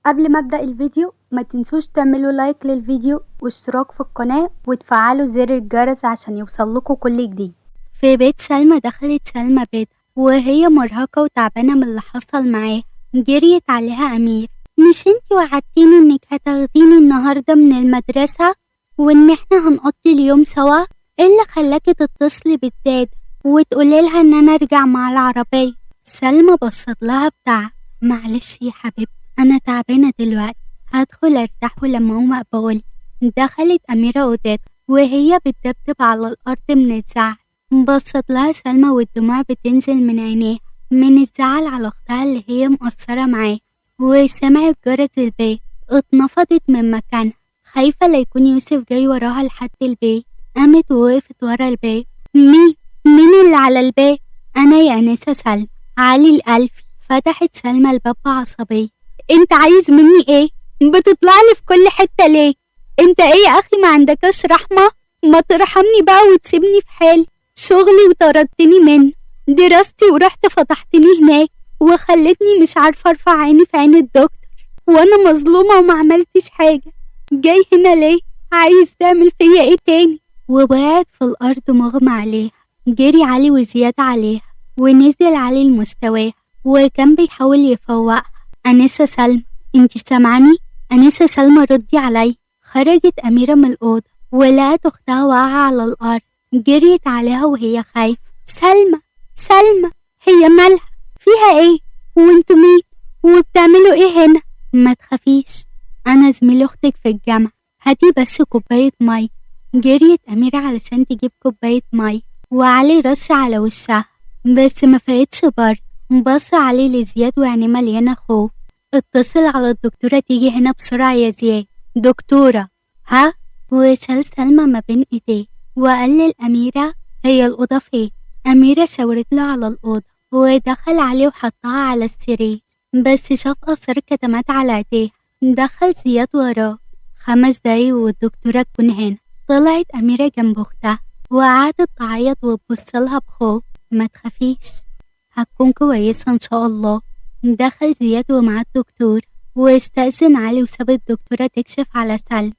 قبل ما ابدأ الفيديو ما تنسوش تعملوا لايك للفيديو واشتراك في القناة وتفعلوا زر الجرس عشان يوصلكوا كل جديد. في بيت سلمى دخلت سلمى بيت وهي مرهقة وتعبانة من اللي حصل معاها. جريت عليها أمير: مش انتي وعدتيني انك هتاخديني النهاردة من المدرسة وان احنا هنقضي اليوم سوا؟ ايه اللي خلاكي تتصلي بالداد وتقولي لها ان انا ارجع مع العربية؟ سلمى بصت لها بتاع: معلش يا حبيبتي انا تعبانة دلوقتي، هدخل ارتاح ولما اقوم اقول. دخلت أميرة أوضتها وهي بتدبدب على الأرض من الزعل. بصت لها سلمى والدموع بتنزل من عينيها من الزعل على أختها اللي هي مقصرة معاه. وسمعت جرس البيت، اتنفضت من مكانها خايفة لا يكون يوسف جاي وراها لحد البيت. قامت ووقفت ورا الباب. مين اللي على الباب؟ أنا يا أنسة سلمى، علي الألفي. فتحت سلمى الباب بعصبية: انت عايز مني ايه؟ بتطلعلي في كل حتة ليه؟ انت ايه يا اخي، ما عندكش رحمة؟ ما ترحمني بقى وتسيبني في حالي. شغلي وطردتني منه، دراستي ورحت فتحتني هناك وخلتني مش عارفة ارفع عيني في عين الدكتور، وانا مظلومة وما عملتش حاجة. جاي هنا ليه؟ عايز تعمل فيا ايه تاني؟ ووقعت في الارض مغمى عليها. جري علي وزياد عليها ونزل علي لمستواها وكان بيحاول يفوقها. أنسة سلمى انتي سامعاني؟ أنسة سلمى ردي علي. خرجت أميرة من الأوضة ولقت أختها واقعة على الأرض. جريت عليها وهي خايفة: سلمى هي مالها؟ فيها ايه؟ وانتوا مين؟ وبتعملوا ايه هنا؟ ما تخافيش، أنا زميل أختك في الجامعة، هاتي بس كوباية مي. جريت أميرة علشان تجيب كوباية مي وعلي رش على وشها بس ما فاقتش برد. بص علي لزياد وعينيه مليانة خوف: اتصل على الدكتورة تيجي هنا بسرعة يا زياد. دكتورة؟ ها؟ وشال سلمى ما بين ايديه وقال للأميرة: هي الأوضة فين؟ أميرة شاورت له على الأوضة ودخل عليه وحطها على السرير بس شاف أثر كتمات على ايديه. دخل زياد وراه. 5 دقايق والدكتورة تكون هنا. طلعت أميرة جنب أختها وقعدت تعيط وتبصلها بخوف: ما تخافيش، هتكون كويسة إن شاء الله. دخل زياد ومعاه الدكتور واستأذن علي وساب الدكتورة تكشف على سلمى.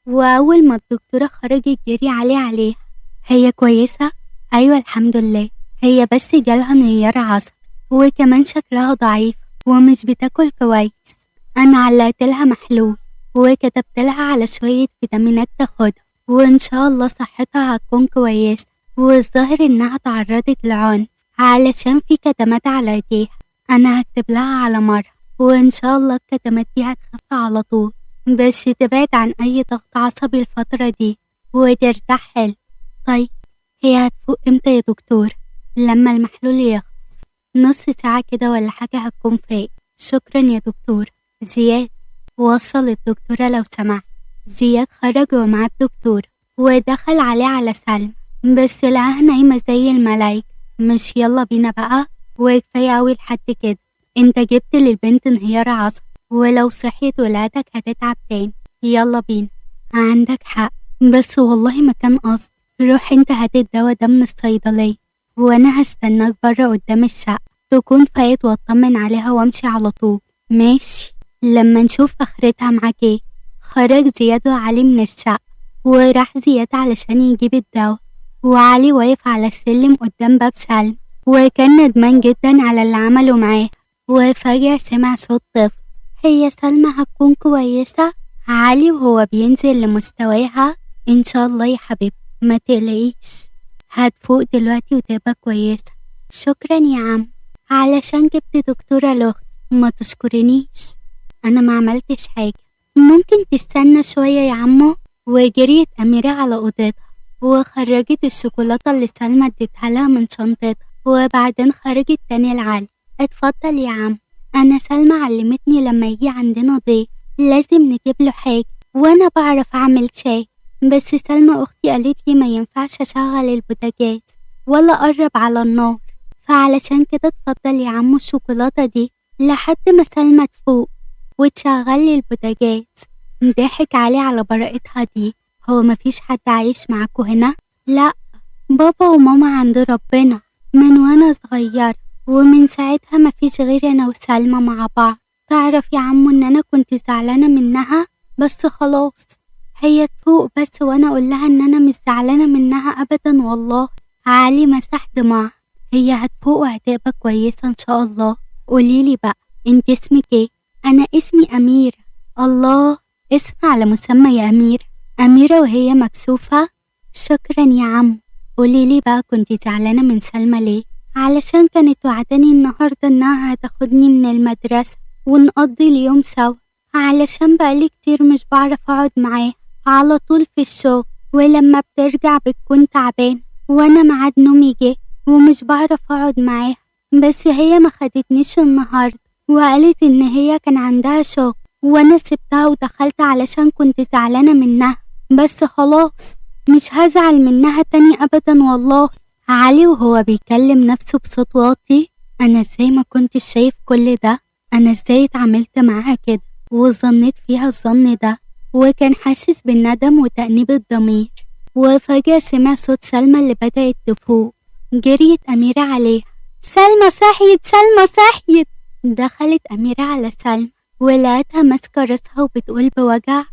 وأول ما الدكتورة خرجت جري عليها: هي كويسة؟ أيوة الحمد لله، هي بس جالها انهيار عصبي وكمان شكلها ضعيف ومش بتاكل كويس. أنا علقت لها محلول وكتبت لها على شوية فيتامينات تاخدها وإن شاء الله صحتها هتكون كويسة. والظاهر إنها تعرضت لعنف علشان في كتمات على ايديها. أنا هكتب لها على مرة وإن شاء الله الكتمات دي هتخف على طول، بس تبعد عن أي ضغط عصبي الفترة دي وترتاح حلو. طيب هي هتفوق امتى يا دكتور؟ لما المحلول يخلص، نص ساعة كده ولا حاجة هتكون فايق. شكرا يا دكتور. زياد وصل الدكتورة لو سمحت. زياد خرج ومعاه الدكتور ودخل عليه على سلمى بس لقاها نايمة زي الملايكة. مش يلا بينا بقى؟ وكفاية أوي لحد كده، انت جبت للبنت انهيار عصبي ولو صحيت ولادك هتتعب تاني. يلا بينا. عندك حق بس والله ما كان قصد. روح انت هات الدوا ده من الصيدلية وانا هستناك بره قدام الشقة تكون فايت واطمن عليها وامشي على طول. ماشي، لما نشوف اخرتها معاك ايه. خرج زياد وعلي من الشقة وراح زياد علشان يجيب الدوا وعلي واقف على السلم قدام باب سلمى وكان ندمان جدا على اللي عمله معاه. وفجأة سمع صوت طفل: هي سلمى هتكون كويسة؟ علي وهو بينزل لمستواها: إن شاء الله يا حبيبي، ما تقلقيش، هتفوق دلوقتي وتبقى كويسة. شكرا يا عم علشان جبت دكتورة لأختي، ما تشكرنيش، أنا ما عملتش حاجة. ممكن تستنى شوية يا عمو؟ وجريت أميرة على أوضتها وخرجت الشوكولاتة اللي سلمى اديتها لها من شنطتها وبعدين خرجت تاني لعلي: اتفضل يا عم، أنا سلمى علمتني لما يجي عندنا ضيف لازم نجيب له حاجة وأنا بعرف أعمل شاي، بس سلمى أختي قالت لي ما ينفعش أشغل البوتاجاز ولا أقرب على النار، فعلشان كده اتفضل يا عم الشوكولاتة دي لحد ما سلمى تفوق وتشغلي البوتاجاز. ضحك علي على براءتها دي: هو مفيش حد عايش معاكو هنا؟ لا، بابا وماما عند ربنا من وانا صغير ومن ساعتها مفيش غير انا وسلمى مع بعض. تعرف يا عمو ان انا كنت زعلانة منها، بس خلاص هي تفوق بس وانا اقول لها ان انا مش زعلانة منها ابدا. والله علي مسح دموعها، هي هتفوق وهتبقى كويسة ان شاء الله. قوليلي بقى، انت اسمك ايه؟ انا اسمي اميرة. الله، اسم على مسمى يا اميرة. اميرة وهي مكسوفة. شكرا يا عم. قوليلي بقى، كنت زعلانة من سلمى ليه؟ علشان كانت وعداني النهاردة انها هتاخدني من المدرسة ونقضي اليوم سوا، علشان بقالي كتير مش بعرف اقعد معاها، على طول في الشغل، ولما بترجع بتكون تعبان وانا ميعاد نومي جه ومش بعرف اقعد معاها. بس هي ما خدتنيش النهاردة وقالت ان هي كان عندها شغل، وانا سبتها ودخلت علشان كنت زعلانة منها. بس خلاص مش هزعل منها تاني ابدا والله. علي وهو بيكلم نفسه بصوت واطي، انا ازاي ما كنتش شايف كل ده؟ انا ازاي اتعاملت معاها كده وظنيت فيها الظن ده؟ وكان حاسس بالندم وتأنيب الضمير. وفجأة سمع صوت سلمى اللي بدأت تفوق. جريت أميرة عليها، سلمى صحيت، سلمى صحيت. دخلت أميرة على سلمى ولقيتها ماسكة راسها وبتقول بوجع،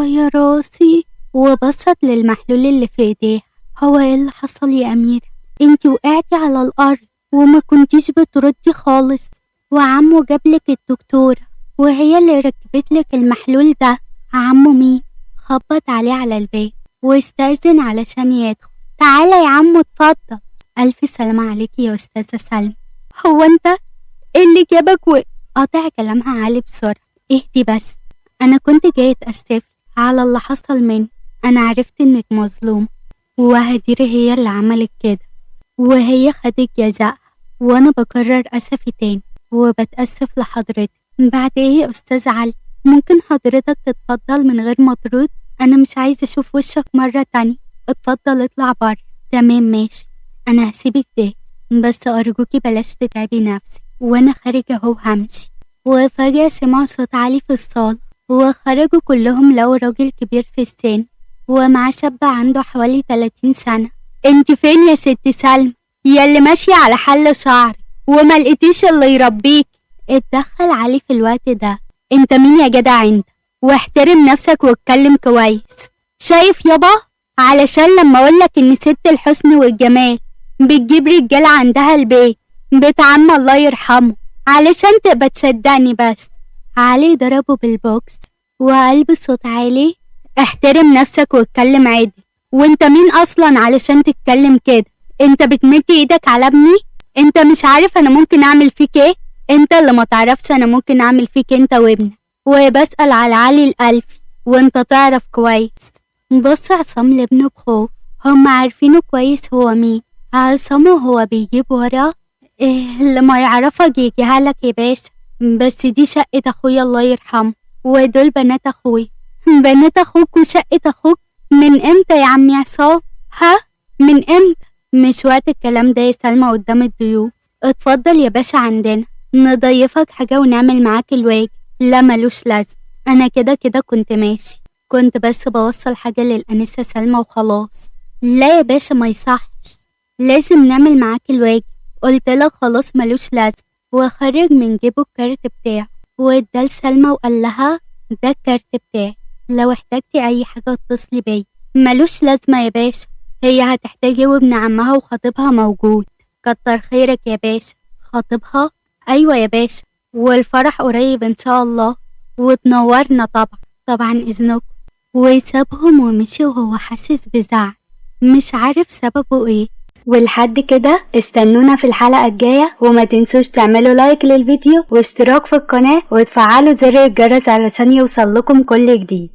يا راسي. وبصت للمحلول اللي في ايديها. هو ايه اللي حصل يا أميرة؟ انتي وقعتي على الأرض وما كنتيش بتردي خالص، وعمو جابلك الدكتورة وهي اللي ركبتلك المحلول ده. عمو مين؟ خبط عليه على الباب واستأذن علشان يدخل. تعالى يا عمو اتفضل. ألف سلامة عليكي يا أستاذة سلمى. هو انت ايه اللي جابك؟ قطع كلامها علي بسرعة. اهدي بس، انا كنت جاي اتأسف على اللي حصل مني. انا عرفت انك مظلوم وهدير هي اللي عملت كده، وهي خدت جزاءها، وانا بكرر اسفي تاني وبتأسف لحضرتك. بعد ايه يا استاذ علي؟ ممكن حضرتك تتفضل من غير ما ترد؟ انا مش عايزة اشوف وشك مرة تانية. اتفضل اطلع بره. تمام ماشي، انا هسيبك ده، بس ارجوكي بلاش تتعبي نفسك وانا خارجة اهو همشي. وفجأة سمعوا صوت علي في الصالة، وخرجوا كلهم لقوا راجل كبير في السن ومعاه شاب عنده حوالي 30 سنة. انت فين يا ست سلمى؟ يا اللي ماشية على حل شعر وما لقيتيش اللي يربيك. اتدخل علي في الوقت ده. انت مين يا جدع انت؟ واحترم نفسك واتكلم كويس. شايف يابا، علشان لما اقولك ان ست الحسن والجمال بتجيب رجالة عندها البيت بيت عم الله يرحمه، علشان تبقى تصدقني بس. علي ضربه بالبوكس وقال بصوت عالي، احترم نفسك واتكلم عادي. وانت مين اصلا علشان تتكلم كده؟ انت بتمد ايدك على ابني؟ انت مش عارف انا ممكن اعمل فيك ايه؟ انت اللي ما تعرفش انا ممكن اعمل فيك انت وابنك. وبسأل على علي الألفي وانت تعرف كويس. بص عصام لابنه بخوف، هم عارفينه كويس هو مين. عصام هو بيجيب وراه إيه اللي ما يعرفك يجيها لك يا باشا. بس دي شقة اخويا الله يرحمه، ودول بنات اخوي. بنات اخوك وشقة اخوك؟ من امتى يا عم عصام؟ ها؟ من امتى؟ مش وقت الكلام ده يا سلمى قدام الضيوف. اتفضل يا باشا عندنا، نضيفك حاجة ونعمل معاك الواجب. لا ملوش لازم، انا كده كده كنت ماشي، كنت بس بوصل حاجة للأنسة سلمى وخلاص. لا يا باشا ما يصحش، لازم نعمل معاك الواجب. قلت لك خلاص ملوش لازم. وخرج من جيبه الكارت بتاعه واداه لسلمى وقال لها ده الكارت بتاعي، لو احتجتي اي حاجة اتصلي بيا. ملوش لازمة يا باشا، هي هتحتاجي وابن عمها وخطيبها موجود. كتر خيرك يا باشا. خطيبها؟ ايوه يا باشا، والفرح قريب ان شاء الله، وتنورنا طبعا. طبعا اذنكم. وسابهم ومشي وهو حاسس بزعل مش عارف سببه ايه. ولحد كده استنونا في الحلقة الجاية، وما تنسوش تعملوا لايك للفيديو واشتراك في القناة وتفعلوا زر الجرس علشان يوصل لكم كل جديد.